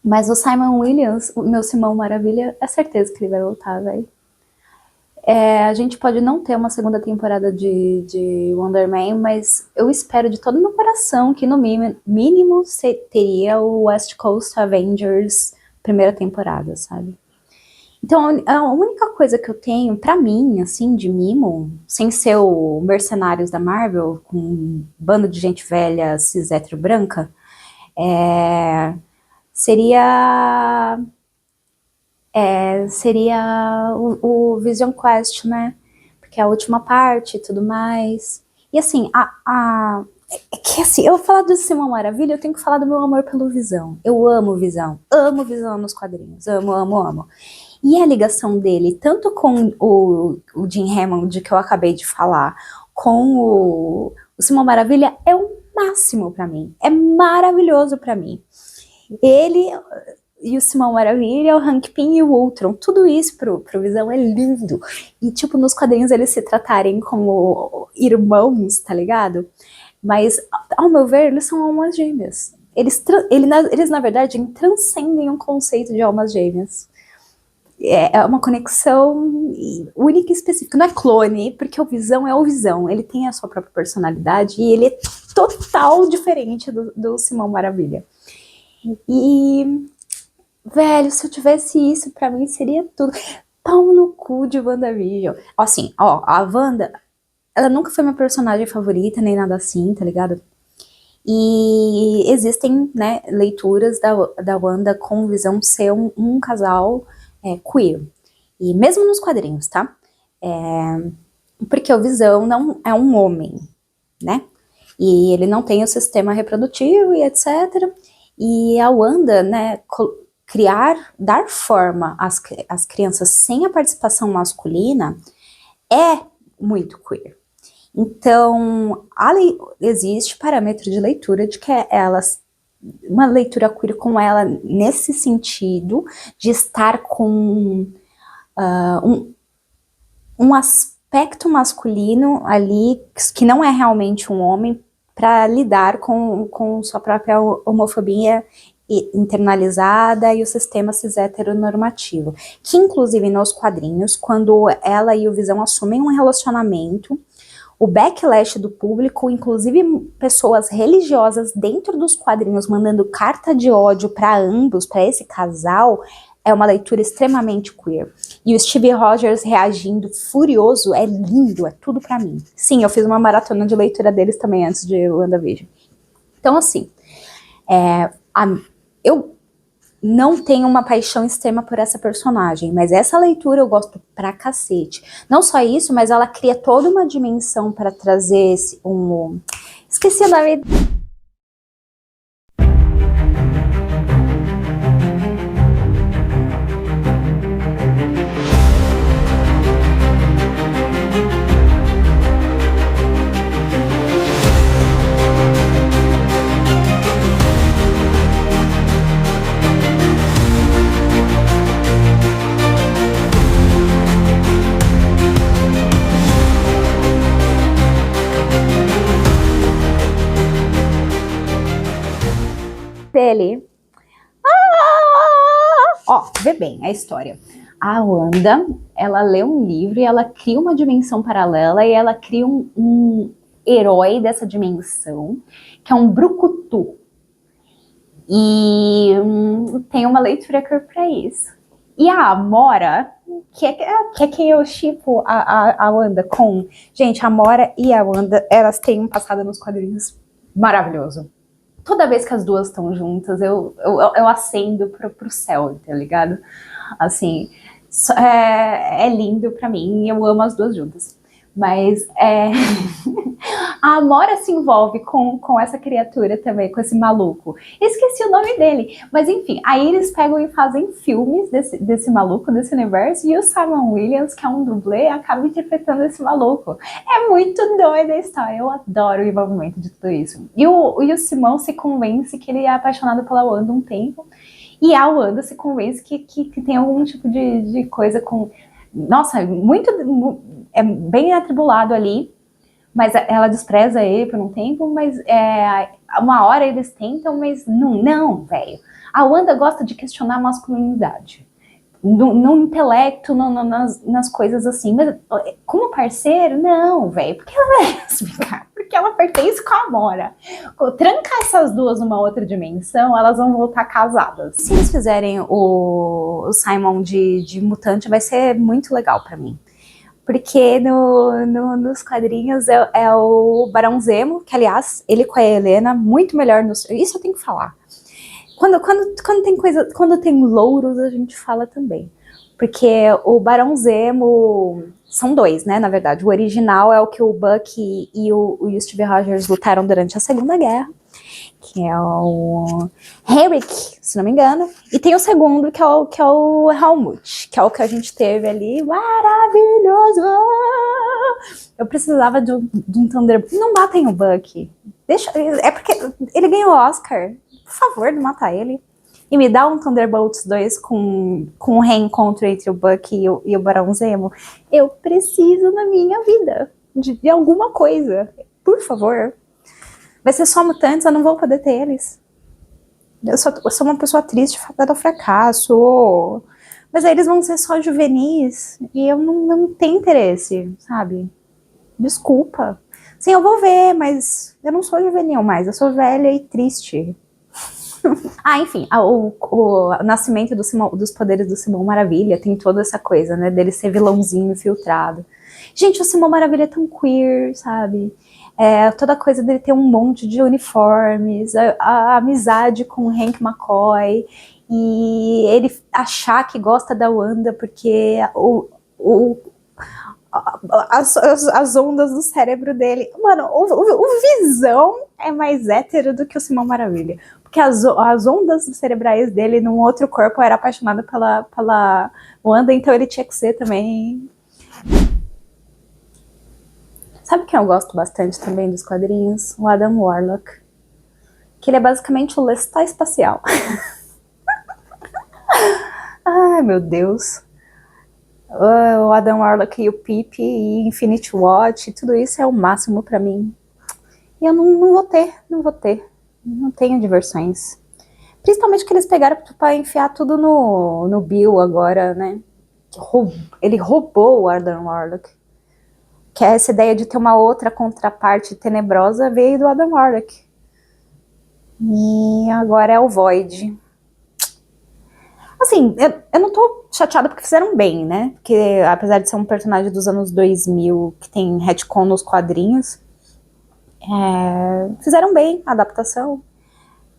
Mas o Simon Williams, o meu Simão Maravilha, é certeza que ele vai voltar, velho. A gente pode não ter uma segunda temporada de Wonder Man, mas eu espero de todo o meu coração que no mínimo teria o West Coast Avengers primeira temporada, sabe? Então a única coisa que eu tenho pra mim, assim, de mimo, sem ser o Mercenários da Marvel, com um bando de gente velha, cis hétero branca, seria seria o Vision Quest, né? Porque é a última parte e tudo mais. E assim, é que assim, eu falar do Simão Maravilha, eu tenho que falar do meu amor pelo Visão. Eu amo Visão nos quadrinhos, amo, amo, amo. E a ligação dele, tanto com o Jim Hammond, que eu acabei de falar, com o Simão Maravilha, é o máximo pra mim. É maravilhoso pra mim. Ele e o Simão Maravilha, o Hank Pym e o Ultron. Tudo isso pro Visão é lindo. E, tipo, nos quadrinhos eles se tratarem como irmãos, tá ligado? Mas, ao meu ver, eles são almas gêmeas. Eles na verdade, transcendem um conceito de almas gêmeas. É uma conexão única e específica. Não é clone, porque o Visão é o Visão. Ele tem a sua própria personalidade e ele é total diferente do Simão Maravilha. E velho, se eu tivesse isso, pra mim seria tudo. Pau no cu de WandaVision. Assim, ó, a Wanda, ela nunca foi minha personagem favorita, nem nada assim, tá ligado? E existem, né, leituras da Wanda com visão de ser um casal queer. E mesmo nos quadrinhos, tá? Porque o Visão não é um homem, né? E ele não tem o sistema reprodutivo e etc. E a Wanda, né, dar forma às crianças sem a participação masculina é muito queer. Então, existe parâmetro de leitura de que uma leitura queer com ela nesse sentido de estar com um aspecto masculino ali que não é realmente um homem para lidar com sua própria homofobia internalizada e o sistema cis heteronormativo, que inclusive nos quadrinhos, quando ela e o Visão assumem um relacionamento, o backlash do público, inclusive pessoas religiosas dentro dos quadrinhos mandando carta de ódio para ambos, para esse casal, é uma leitura extremamente queer. E o Steve Rogers reagindo furioso é lindo, é tudo para mim. Sim, eu fiz uma maratona de leitura deles também antes de WandaVision. Então, assim, eu não tenho uma paixão extrema por essa personagem, mas essa leitura eu gosto pra cacete. Não só isso, mas ela cria toda uma dimensão para trazer esqueci o nome. Dele. Ó, vê bem a história. A Wanda, ela lê um livro e ela cria uma dimensão paralela e ela cria um herói dessa dimensão, que é um brucutu. E tem uma leitura queer pra isso. E a Amora, que é quem eu shippo a Wanda com. Gente, a Amora e a Wanda, elas têm um passado nos quadrinhos maravilhoso. Toda vez que as duas estão juntas, eu acendo pro céu, tá ligado? Assim, é lindo pra mim e eu amo as duas juntas. Mas a Amora se envolve com essa criatura também, com esse maluco. Esqueci o nome dele. Mas enfim, aí eles pegam e fazem filmes desse maluco, desse universo, e o Simon Williams, que é um dublê, acaba interpretando esse maluco. É muito doida a história. Eu adoro o envolvimento de tudo isso. E o Simão se convence que ele é apaixonado pela Wanda um tempo. E a Wanda se convence que tem algum tipo de coisa com. Nossa, é bem atribulado ali, mas ela despreza ele por um tempo, mas uma hora eles tentam, mas não, velho. A Wanda gosta de questionar a masculinidade. No intelecto, nas coisas assim. Mas como parceiro, não, velho. Porque ela é lésbica. Porque ela pertence com a Gamora. Trancar essas duas numa outra dimensão, elas vão voltar casadas. Se eles fizerem o Simon de mutante, vai ser muito legal pra mim. Porque nos quadrinhos é o Barão Zemo, que aliás, ele com a Helena, muito melhor. Isso eu tenho que falar. Quando tem louros, a gente fala também. Porque o Barão Zemo são dois, né? Na verdade, o original é o que o Bucky e o Steve Rogers lutaram durante a Segunda Guerra, que é o Henrik, se não me engano. E tem o segundo, que é o Helmut, que é o que a gente teve ali. Maravilhoso! Eu precisava de um Thunderbolt. Não matem o Bucky. É porque ele ganhou o Oscar. Por favor, não mata ele. E me dá um Thunderbolts 2 com um reencontro entre o Bucky e o Barão Zemo. Eu preciso na minha vida de alguma coisa. Por favor. Vai ser só mutantes, eu não vou poder ter eles. Eu sou uma pessoa triste, fatada ao fracasso. Mas aí eles vão ser só juvenis. E eu não tenho interesse, sabe? Desculpa. Sim, eu vou ver, mas eu não sou juvenil mais. Eu sou velha e triste. Enfim, o nascimento dos poderes do Simão Maravilha tem toda essa coisa, né, dele ser vilãozinho infiltrado. Gente, o Simão Maravilha é tão queer, sabe? Toda a coisa dele ter um monte de uniformes, a amizade com o Hank McCoy, e ele achar que gosta da Wanda porque as ondas do cérebro dele. Mano, o Visão é mais hétero do que o Simão Maravilha. Porque as ondas cerebrais dele num outro corpo era apaixonado pela Wanda, então ele tinha que ser também. Sabe quem eu gosto bastante também dos quadrinhos? O Adam Warlock. Que ele é basicamente o Lestat espacial. Ai, meu Deus. O Adam Warlock e o Pip e Infinity Watch, tudo isso é o máximo pra mim. E eu não vou ter. Não tenho diversões. Principalmente que eles pegaram pra enfiar tudo no Bill agora, né? Ele roubou o Adam Warlock. Que é essa ideia de ter uma outra contraparte tenebrosa veio do Adam Warlock. E agora é o Void. Assim, eu não tô chateada porque fizeram bem, né? Porque apesar de ser um personagem dos anos 2000 que tem retcon nos quadrinhos, fizeram bem a adaptação.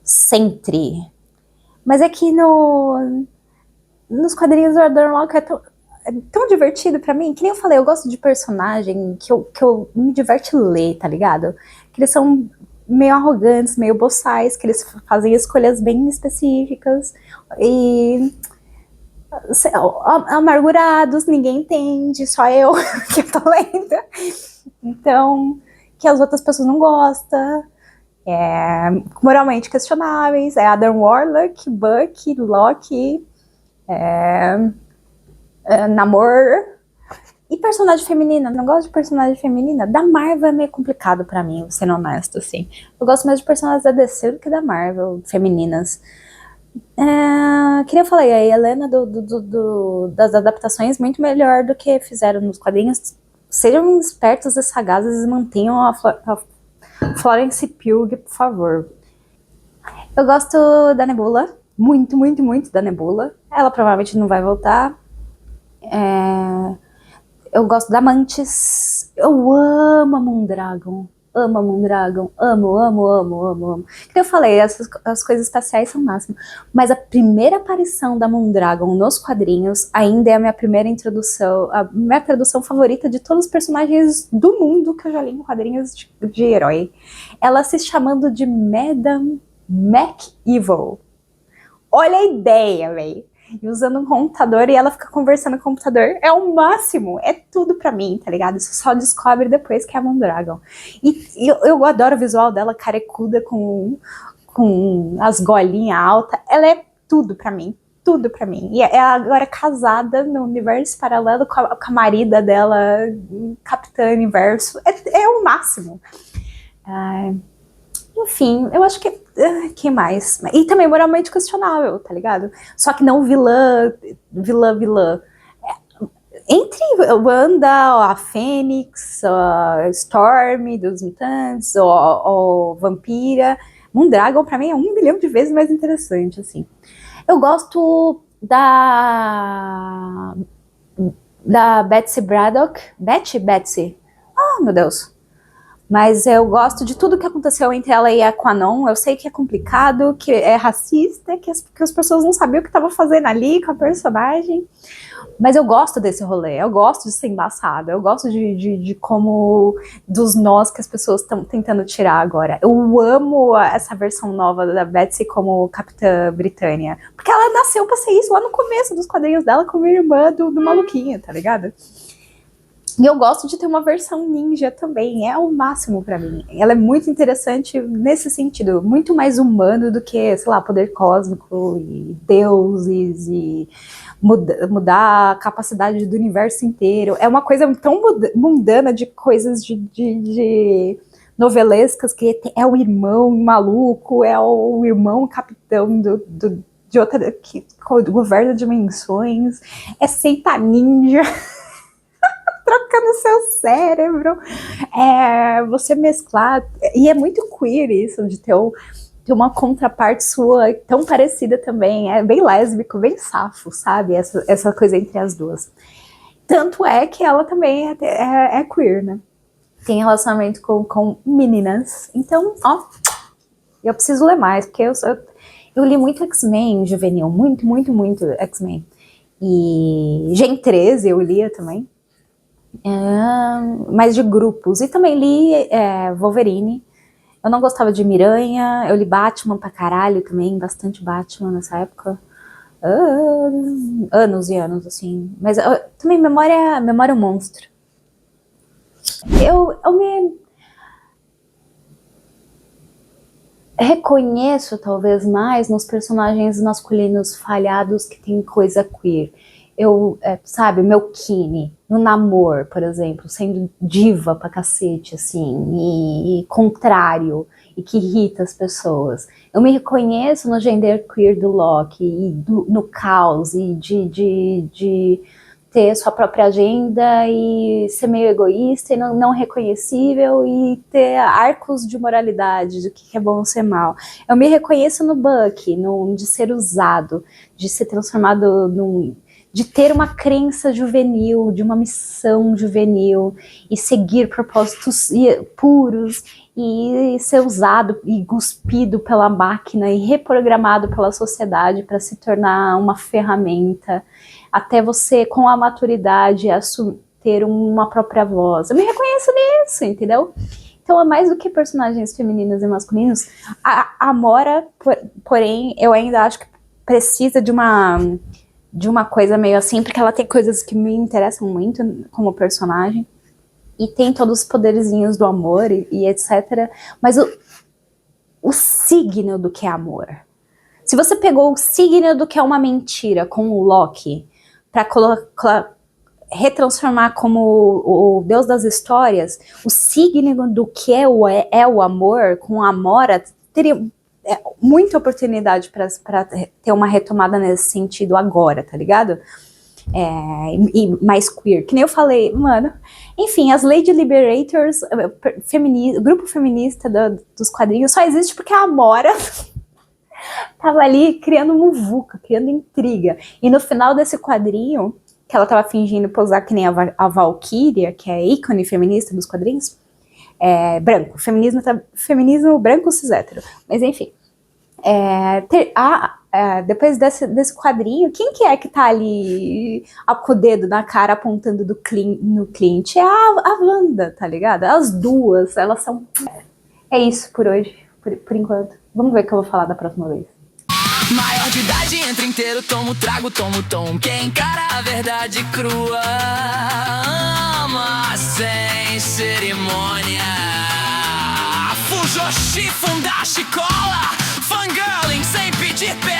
Sempre. Mas é que nos quadrinhos do Adam Warlock é tão divertido pra mim, que nem eu falei, eu gosto de personagem que eu me diverte ler, tá ligado? Que eles são meio arrogantes, meio boçais, que eles fazem escolhas bem específicas e amargurados, ninguém entende, só eu que tô lendo. Então, que as outras pessoas não gostam, moralmente questionáveis, Adam Warlock, Bucky, Loki, Namor. E personagem feminina, não gosto de personagem feminina. Da Marvel é meio complicado pra mim, sendo honesto, assim. Eu gosto mais de personagens da DC do que da Marvel, femininas. Que nem eu falei, a Helena das adaptações muito melhor do que fizeram nos quadrinhos. Sejam espertos e sagazes e mantenham a Florence Pugh, por favor. Eu gosto da Nebula, muito, muito, muito da Nebula. Ela provavelmente não vai voltar. Eu gosto da Mantis. Eu amo a Moondragon. Amo a Moondragon. Amo. Como eu falei, as coisas espaciais são o máximo. Mas a primeira aparição da Moondragon nos quadrinhos ainda é a minha primeira introdução, a minha tradução favorita de todos os personagens do mundo que eu já li em quadrinhos de herói. Ela se chamando de Madame McEvil. Olha a ideia, véi. E usando um computador e ela fica conversando com o computador. É o máximo. É tudo pra mim, tá ligado? Você só descobre depois que é a Moondragon. E eu adoro o visual dela, carecuda com as golinhas altas. Ela é tudo pra mim. Tudo pra mim. E é agora casada no universo paralelo com a marida dela, Capitã Universo. É o máximo. Enfim, eu acho que... Quem mais? E também moralmente questionável, tá ligado? Só que não vilã. Entre Wanda, a Fênix, a Storm dos Mutantes, ou Vampira, Moondragon pra mim é 1 bilhão de vezes mais interessante, assim. Eu gosto da Betsy Braddock. Betsy? Oh, meu Deus. Mas eu gosto de tudo que aconteceu entre ela e a Quanon. Eu sei que é complicado, que é racista, que as pessoas não sabiam o que estavam fazendo ali com a personagem. Mas eu gosto desse rolê, eu gosto de ser embaçada, eu gosto de como, dos nós que as pessoas estão tentando tirar agora. Eu amo essa versão nova da Betsy como Capitã Britânia, porque ela nasceu pra ser isso lá no começo dos quadrinhos dela como irmã do maluquinho, tá ligado? E eu gosto de ter uma versão ninja também, é o máximo pra mim. Ela é muito interessante nesse sentido, muito mais humano do que, sei lá, poder cósmico e deuses e mudar a capacidade do universo inteiro. É uma coisa tão mundana de coisas de novelescas, que é o irmão maluco, é o irmão capitão de outra, do governo de dimensões, é seita ninja... trocando seu cérebro, você mesclar, e é muito queer isso, de ter uma contraparte sua tão parecida também, é bem lésbico, bem safo, sabe, essa coisa entre as duas. Tanto é que ela também é queer, né, tem relacionamento com meninas, então, ó, eu preciso ler mais, porque eu li muito X-Men juvenil, muito X-Men, e Gen 13 eu lia também, mais de grupos, e também li Wolverine. Eu não gostava de Miranha, eu li Batman pra caralho também, bastante Batman nessa época, anos e anos, assim, mas também memória é um monstro. Eu me reconheço talvez mais nos personagens masculinos falhados que tem coisa queer. Sabe, meu Kine, no Namor, por exemplo, sendo diva pra cacete, assim, e contrário, e que irrita as pessoas. Eu me reconheço no gender queer do Loki, e no caos, e de ter sua própria agenda, e ser meio egoísta, e não reconhecível, e ter arcos de moralidade, do que é bom ou ser mal. Eu me reconheço no Bucky, de ser usado, de ser transformado de ter uma crença juvenil, de uma missão juvenil, e seguir propósitos puros, e ser usado e cuspido pela máquina, e reprogramado pela sociedade para se tornar uma ferramenta, até você, com a maturidade, ter uma própria voz. Eu me reconheço nisso, entendeu? Então é mais do que personagens femininos e masculinos. A Amora, porém, eu ainda acho que precisa de uma coisa meio assim, porque ela tem coisas que me interessam muito como personagem, e tem todos os poderzinhos do amor e etc. Mas o signo do que é amor. Se você pegou o signo do que é uma mentira com o Loki, para retransformar como o deus das histórias, o signo do que é o amor com a Amora teria muita oportunidade para ter uma retomada nesse sentido agora, tá ligado? E mais queer, que nem eu falei, mano. Enfim, as Lady Liberators, grupo feminista dos quadrinhos, só existe porque a Amora tava ali criando muvuca, criando intriga. E no final desse quadrinho, que ela tava fingindo posar que nem a Valkyria, que é ícone feminista dos quadrinhos, branco, feminismo branco cis hétero, mas enfim, depois desse quadrinho, quem que é que tá ali com o dedo na cara apontando no Clint? É a Wanda, tá ligado? As duas, elas são... É isso por hoje, por enquanto. Vamos ver o que eu vou falar da próxima vez. Maior de idade, entra inteiro, tomo trago, tomo tom. Quem encara a verdade crua ama sem cerimônia. Fujoshi, fundashi, cola, fangirling sem pedir perdão.